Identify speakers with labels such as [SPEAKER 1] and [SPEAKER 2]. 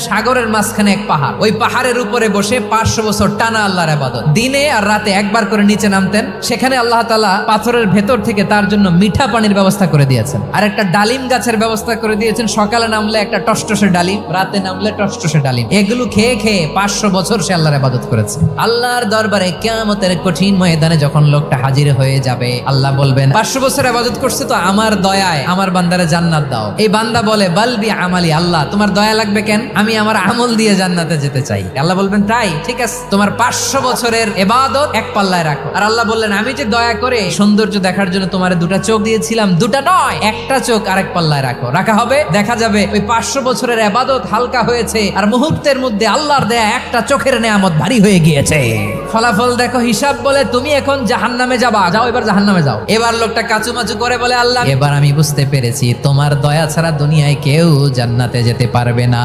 [SPEAKER 1] সাগরের মাঝখানে এক পাহাড়, ওই পাহাড়ের উপরে বসে 500 বছর টানা আল্লাহর ইবাদত, দিনে আর রাতে একবার করে নিচে নামতেন। সেখানে আল্লাহ তাআলা পাথরের ভেতর থেকে তার জন্য মিঠা পানির ব্যবস্থা করে দিয়েছেন, আর একটা ডালিম গাছের ব্যবস্থা করে দিয়েছেন। সকালে নামলে একটা টসটসে ডালিম, রাতে নামলে টসটসে ডালিম। এগুলো খেয়ে খেয়ে 500 বছর সে আল্লাহর ইবাদত করেছে। আল্লাহর দরবারে কিয়ামতের কঠিন ময়দানে যখন লোকটা হাজির হয়ে যাবে, আল্লাহ বলবেন 500 বছর ইবাদত করছে তো আমার দয়ায় আমার বান্দারে জান্নাত দাও। এই বান্দা বলে বালবি আমালি, আল্লাহ তোমার দয়া লাগবে কেন, আমি আমার আমল দিয়ে জান্নাতে যেতে চাই। আল্লাহ বলবেন তাই, ঠিক আছে, তোমার 500 বছরের ইবাদত এক পাল্লায় রাখো। আর আল্লাহ বললেন আমি যে দয়া করে সৌন্দর্য দেখার জন্য তোমার দুটা চোখ দিয়েছিলাম, দুটা নয় একটা চোখ আরেক পাল্লায় রাখো। রাখা হবে, দেখা যাবে ওই 500 বছরের ইবাদত হালকা হয়েছে আর মুহূর্তের মধ্যে আল্লাহর দেয়া একটা চোখের নেয়ামত ভারী হয়ে গিয়েছে। ফলাফল দেখো, হিসাব বলে তুমি এখন জাহান্নামে যাবা, যাও এবার জাহান্নামে যাও। এবার লোকটা কাচুমাচু করে বলে আল্লাহ এবার আমি বুঝতে পেরেছি তোমার দয়া ছাড়া দুনিয়ায় কেউ জান্নাতে যেতে পারবে না।